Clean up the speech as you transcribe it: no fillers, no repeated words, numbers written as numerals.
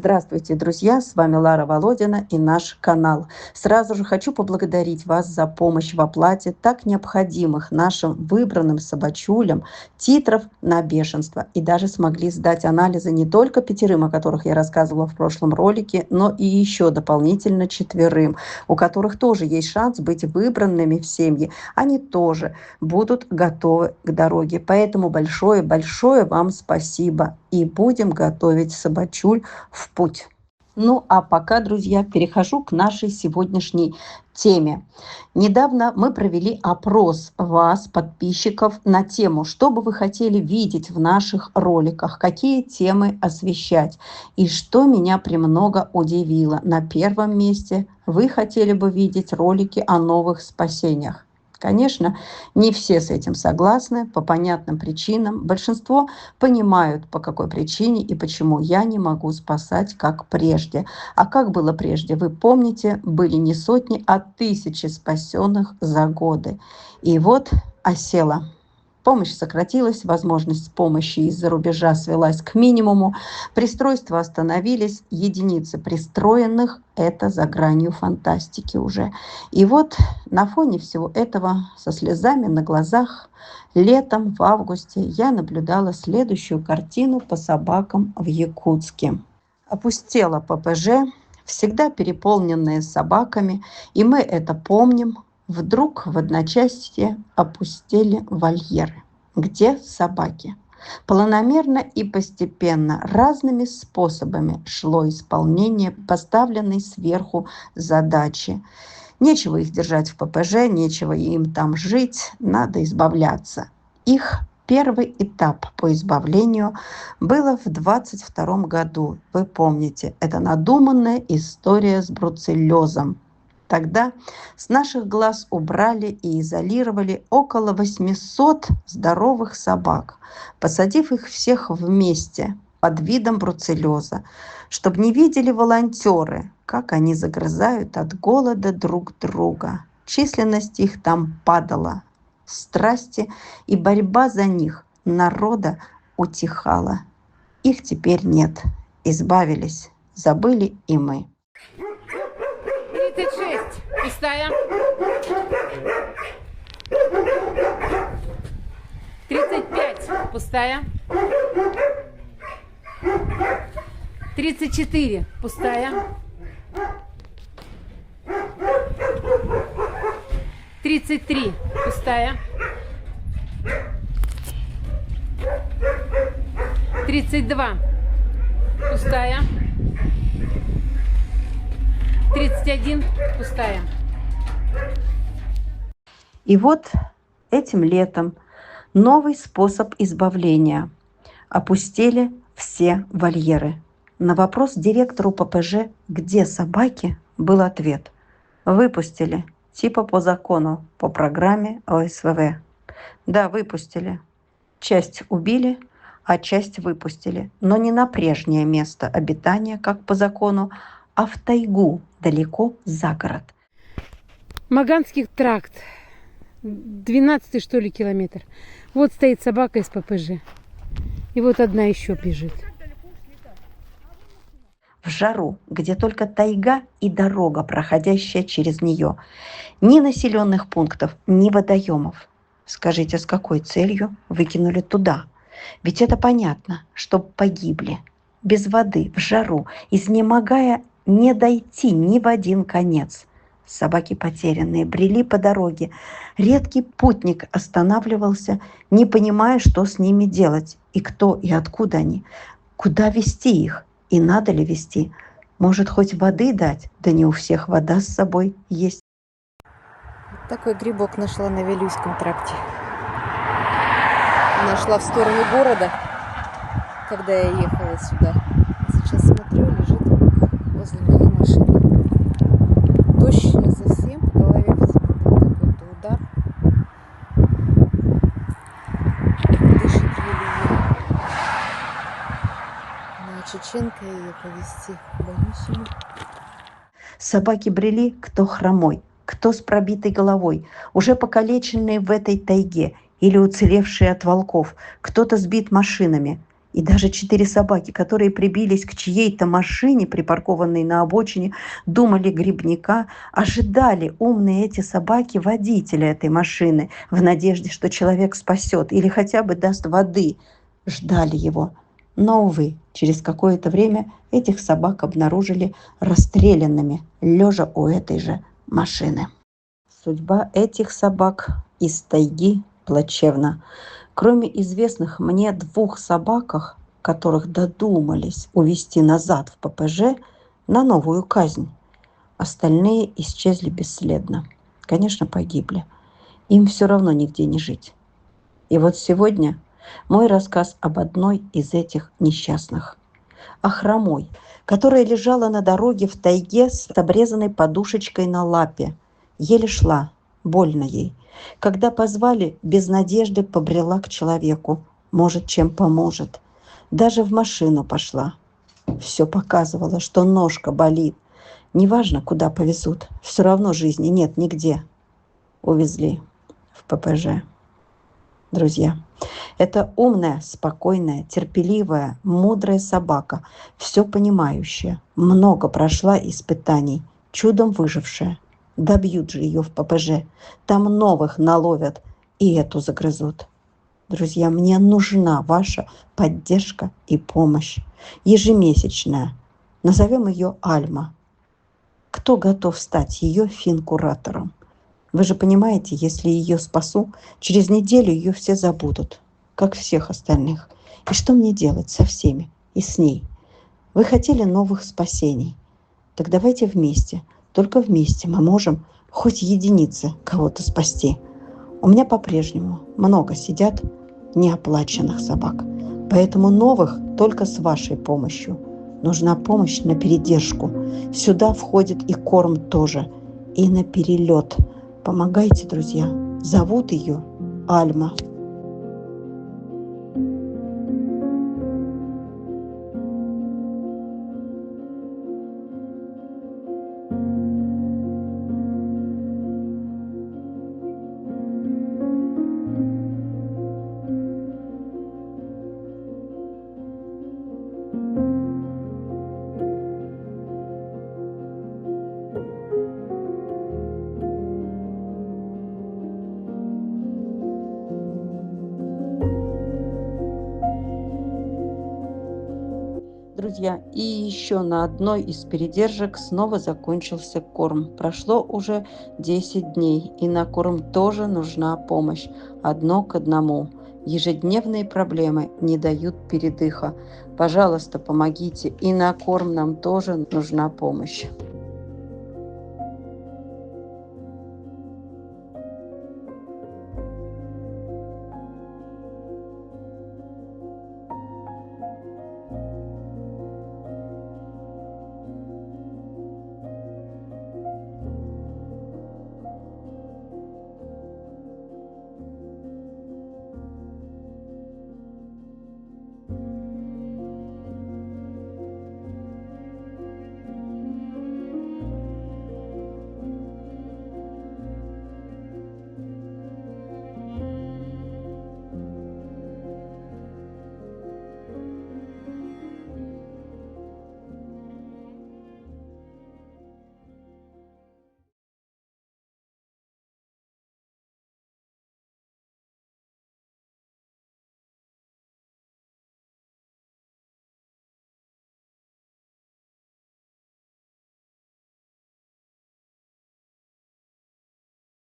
Здравствуйте, друзья! С вами Лара Володина и наш канал. Сразу же хочу поблагодарить вас за помощь в оплате так необходимых нашим выбранным собачулям титров на бешенство. И даже смогли сдать анализы не только 5, о которых я рассказывала в прошлом ролике, но и еще дополнительно 4, у которых тоже есть шанс быть выбранными в семьи. Они тоже будут готовы к дороге. Поэтому большое-большое вам спасибо. И будем готовить собачуль в путь. Ну а пока, друзья, перехожу к нашей сегодняшней теме. Недавно мы провели опрос вас, подписчиков, на тему, что бы вы хотели видеть в наших роликах, какие темы освещать. И что меня премного удивило. На первом месте вы хотели бы видеть ролики о новых спасениях. Конечно, не все с этим согласны по понятным причинам. Большинство понимают, по какой причине и почему я не могу спасать, как прежде. А как было прежде, вы помните, были не сотни, а тысячи спасенных за годы. И вот осела. Помощь сократилась, возможность помощи из-за рубежа свелась к минимуму, пристройства остановились, единицы пристроенных – это за гранью фантастики уже. И вот на фоне всего этого, со слезами на глазах, летом, в августе, я наблюдала следующую картину по собакам в Якутске. Опустела ППЖ, всегда переполненные собаками, и мы это помним. Вдруг в одночасье опустели вольеры. Где собаки? Планомерно и постепенно, разными способами шло исполнение поставленной сверху задачи. Нечего их держать в ППЖ, нечего им там жить, надо избавляться. Их первый этап по избавлению было в 22 году. Вы помните, это надуманная история с бруцеллезом. Тогда с наших глаз убрали и изолировали около 800 здоровых собак, посадив их всех вместе под видом бруцеллеза, чтобы не видели волонтеры, как они загрызают от голода друг друга. Численность их там падала. Страсти и борьба за них народа утихала. Их теперь нет. Избавились, забыли и мы. 36. Пустая. 35. Пустая. 34. Пустая. 33. Пустая. 32. Пустая. 31. Пустая. И вот этим летом новый способ избавления. Опустели все вольеры. На вопрос директору ППЖ «Где собаки?» был ответ: выпустили, типа по закону, по программе ОСВВ. Да, выпустили. Часть убили, а часть выпустили. Но не на прежнее место обитания, как по закону, а в тайгу, далеко за город. Маганский тракт. 12-й, что ли, километр. Вот стоит собака из ППЖ. И вот одна еще бежит. В жару, где только тайга и дорога, проходящая через нее. Ни населенных пунктов, ни водоемов. Скажите, с какой целью выкинули туда? Ведь это понятно, чтоб погибли. Без воды, в жару, изнемогая, не дойти ни в один конец. Собаки потерянные брели по дороге. Редкий путник останавливался, не понимая, что с ними делать, и кто, и откуда они, куда везти их, и надо ли везти. Может, хоть воды дать? Да не у всех вода с собой есть. Вот такой грибок нашла на Вилюйском тракте. Нашла в сторону города, когда я ехала сюда. Сейчас смотрю, лежит возле моей машины. Дождь совсем, по голове какой-то удар. Дышит еле-еле. На Чеченко ее повезти. Боюсь ее. Собаки брели, кто хромой, кто с пробитой головой, уже покалеченные в этой тайге или уцелевшие от волков, кто-то сбит машинами. И даже 4 собаки, которые прибились к чьей-то машине, припаркованной на обочине, думали грибника, ожидали умные эти собаки водителя этой машины в надежде, что человек спасет или хотя бы даст воды. Ждали его. Но, увы, через какое-то время этих собак обнаружили расстрелянными, лежа у этой же машины. Судьба этих собак из тайги плачевна. Кроме известных мне 2 собаках, которых додумались увезти назад в ППЖ на новую казнь, остальные исчезли бесследно. Конечно, погибли. Им все равно нигде не жить. И вот сегодня мой рассказ об одной из этих несчастных. О хромой, которая лежала на дороге в тайге с обрезанной подушечкой на лапе. Еле шла, больно ей. Когда позвали, без надежды побрела к человеку. Может, чем поможет. Даже в машину пошла. Все показывало, что ножка болит. Неважно, куда повезут. Все равно жизни нет нигде. Увезли в ППЖ. Друзья, это умная, спокойная, терпеливая, мудрая собака, все понимающая, много прошла испытаний, чудом выжившая. Добьют же ее в ППЖ, там новых наловят и эту загрызут. Друзья, мне нужна ваша поддержка и помощь. Ежемесячная. Назовем ее Альма. Кто готов стать ее финкуратором? Вы же понимаете, если ее спасу, через неделю ее все забудут, как всех остальных. И что мне делать со всеми и с ней? Вы хотели новых спасений. Так давайте вместе. Только вместе мы можем хоть единицы кого-то спасти. У меня по-прежнему много сидят неоплаченных собак. Поэтому новых только с вашей помощью. Нужна помощь на передержку. Сюда входит и корм тоже. И на перелет. Помогайте, друзья. Зовут ее Альма. Друзья, и еще на одной из передержек снова закончился корм. Прошло уже 10 дней, и на корм тоже нужна помощь. Одно к одному. Ежедневные проблемы не дают передыха. Пожалуйста, помогите. И на корм нам тоже нужна помощь.